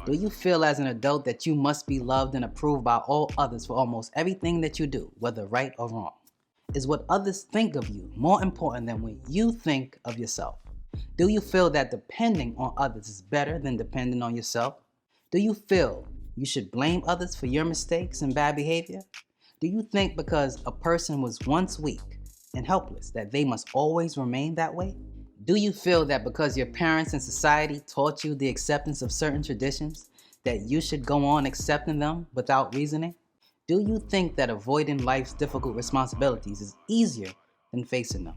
Do you feel as an adult that you must be loved and approved by all others for almost everything that you do, whether right or wrong? Is what others think of you more important than what you think of yourself? Do you feel that depending on others is better than depending on yourself? Do you feel you should blame others for your mistakes and bad behavior? Do you think because a person was once weak and helpless that they must always remain that way? Do you feel that because your parents and society taught you the acceptance of certain traditions, that you should go on accepting them without reasoning? Do you think that avoiding life's difficult responsibilities is easier than facing them?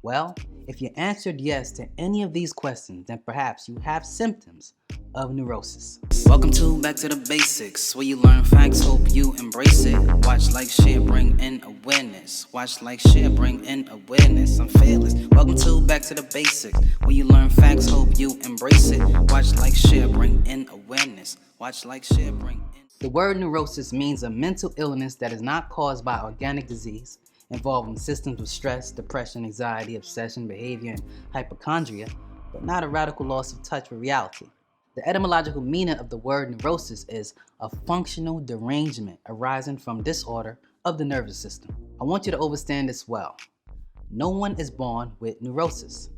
Well, if you answered yes to any of these questions, then perhaps you have symptoms of neurosis. Welcome to Back to the Basics, where you learn facts, hope you embrace it. Watch, like, share, bring in awareness. Watch, like, share, bring in awareness. I'm fearless. Welcome to Back to the Basics, where you learn facts, hope you embrace it. Watch, like, share, bring in awareness. Watch, like, share, bring in. The word neurosis means a mental illness that is not caused by organic disease, involving systems of stress, depression, anxiety, obsession, behavior, and hypochondria, but not a radical loss of touch with reality. The etymological meaning of the word neurosis is a functional derangement arising from disorder of the nervous system. I want you to understand this well. No one is born with neurosis.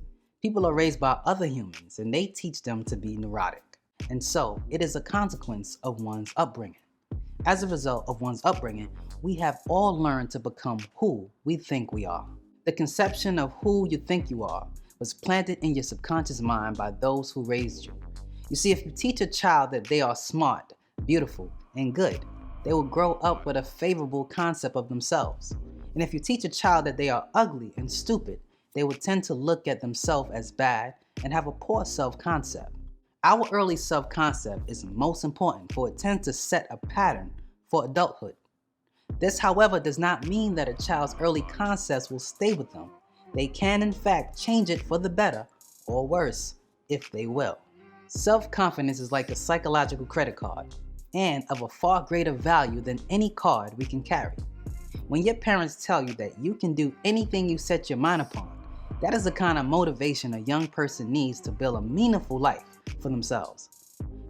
People are raised by other humans and they teach them to be neurotic. And so it is a consequence of one's upbringing. As a result of one's upbringing, we have all learned to become who we think we are. The conception of who you think you are was planted in your subconscious mind by those who raised you. You see, if you teach a child that they are smart, beautiful, and good, they will grow up with a favorable concept of themselves. And if you teach a child that they are ugly and stupid, they will tend to look at themselves as bad and have a poor self-concept. Our early self-concept is most important, for it tends to set a pattern for adulthood. This, however, does not mean that a child's early concepts will stay with them. They can, in fact, change it for the better or worse, if they will. Self-confidence is like a psychological credit card, and of a far greater value than any card we can carry. When your parents tell you that you can do anything you set your mind upon, that is the kind of motivation a young person needs to build a meaningful life for themselves.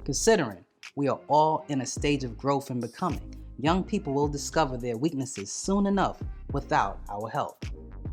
Considering we are all in a stage of growth and becoming, young people will discover their weaknesses soon enough without our help.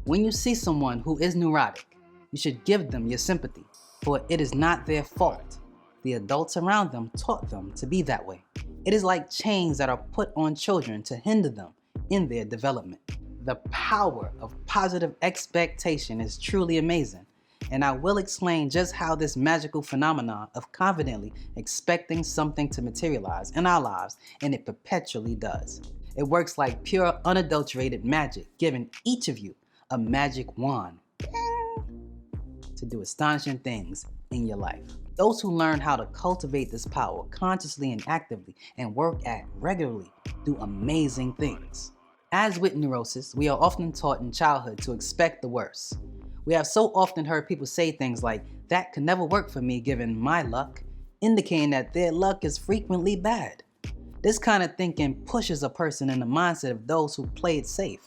When you see someone who is neurotic, you should give them your sympathy, for it is not their fault. The adults around them taught them to be that way. It is like chains that are put on children to hinder them in their development. The power of positive expectation is truly amazing, and I will explain just how this magical phenomenon of confidently expecting something to materialize in our lives, and it perpetually does. It works like pure, unadulterated magic, giving each of you a magic wand to do astonishing things in your life. Those who learn how to cultivate this power consciously and actively and work at regularly do amazing things. As with neurosis, we are often taught in childhood to expect the worst. We have so often heard people say things like, "That could never work for me given my luck," indicating that their luck is frequently bad. This kind of thinking pushes a person in the mindset of those who play it safe.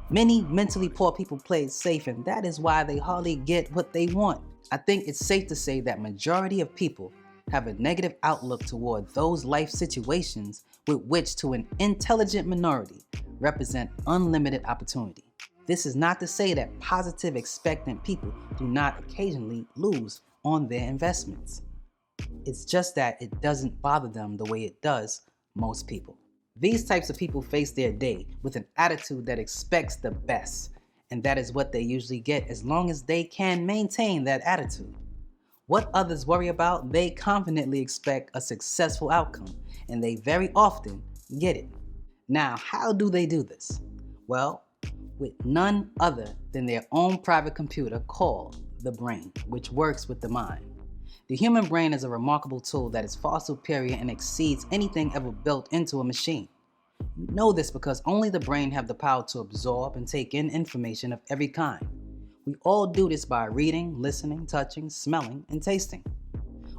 Many mentally poor people play it safe, and that is why they hardly get what they want. I think it's safe to say that majority of people have a negative outlook toward those life situations with which to an intelligent minority represent unlimited opportunity. This is not to say that positive expectant people do not occasionally lose on their investments. It's just that it doesn't bother them the way it does most people. These types of people face their day with an attitude that expects the best, and that is what they usually get as long as they can maintain that attitude. What others worry about, they confidently expect a successful outcome, and they very often get it. Now, how do they do this? Well, with none other than their own private computer called the brain, which works with the mind. The human brain is a remarkable tool that is far superior and exceeds anything ever built into a machine. You know this because only the brain have the power to absorb and take in information of every kind. We all do this by reading, listening, touching, smelling, and tasting.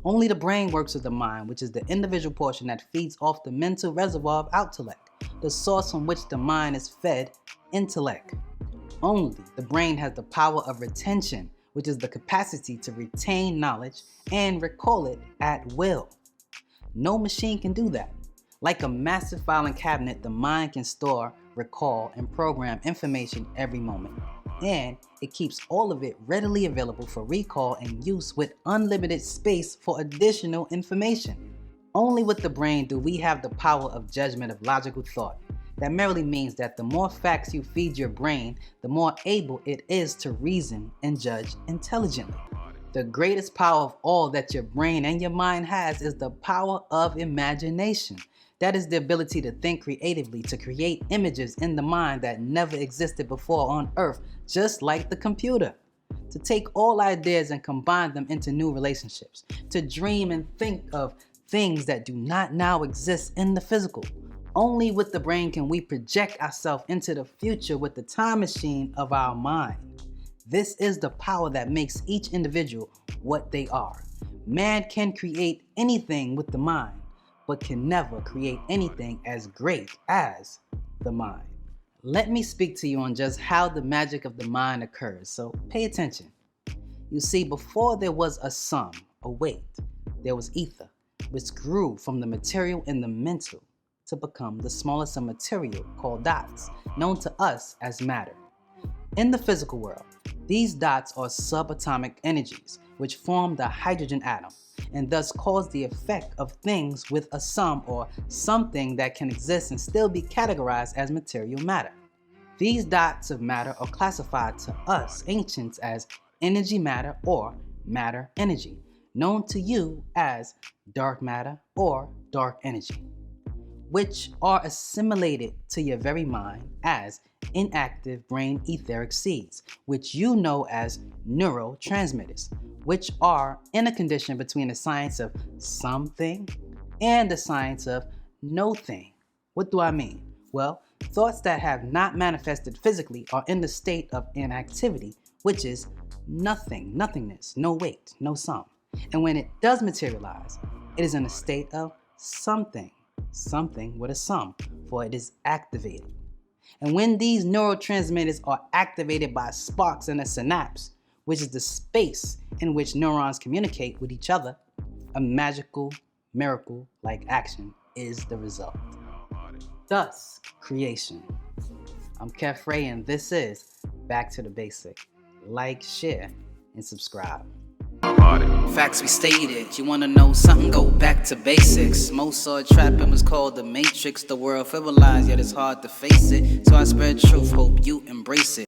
Only the brain works with the mind, which is the individual portion that feeds off the mental reservoir of intellect, the source from which the mind is fed intellect. Only the brain has the power of retention, which is the capacity to retain knowledge and recall it at will. No machine can do that. Like a massive filing cabinet, the mind can store, recall, and program information every moment. And it keeps all of it readily available for recall and use with unlimited space for additional information. Only with the brain do we have the power of judgment of logical thought. That merely means that the more facts you feed your brain, the more able it is to reason and judge intelligently. The greatest power of all that your brain and your mind has is the power of imagination. That is the ability to think creatively, to create images in the mind that never existed before on Earth, just like the computer. To take all ideas and combine them into new relationships. To dream and think of things that do not now exist in the physical. Only with the brain can we project ourselves into the future with the time machine of our mind. This is the power that makes each individual what they are. Man can create anything with the mind, but can never create anything as great as the mind. Let me speak to you on just how the magic of the mind occurs, so pay attention. You see, before there was a sum, a weight, there was ether, which grew from the material in the mental to become the smallest of material called dots, known to us as matter. In the physical world, these dots are subatomic energies, which form the hydrogen atom, and thus cause the effect of things with a sum or something that can exist and still be categorized as material matter. These dots of matter are classified to us ancients as energy matter or matter energy, known to you as dark matter or dark energy, which are assimilated to your very mind as inactive brain etheric seeds, which you know as neurotransmitters, which are in a condition between the science of something and the science of no thing. What do I mean? Well, thoughts that have not manifested physically are in the state of inactivity, which is nothing, nothingness, no weight, no sum. And when it does materialize, it is in a state of something, something with a sum, for it is activated. And when these neurotransmitters are activated by sparks in a synapse, which is the space in which neurons communicate with each other, a magical, miracle-like action is the result. Thus, creation. I'm Kev Frey, and this is Back to the Basic. Like, share, and subscribe. Facts we stated. You wanna know something? Go back to basics. Mozart trapping was called the Matrix. The world frivolized, yet it's hard to face it. So I spread truth, hope you embrace it.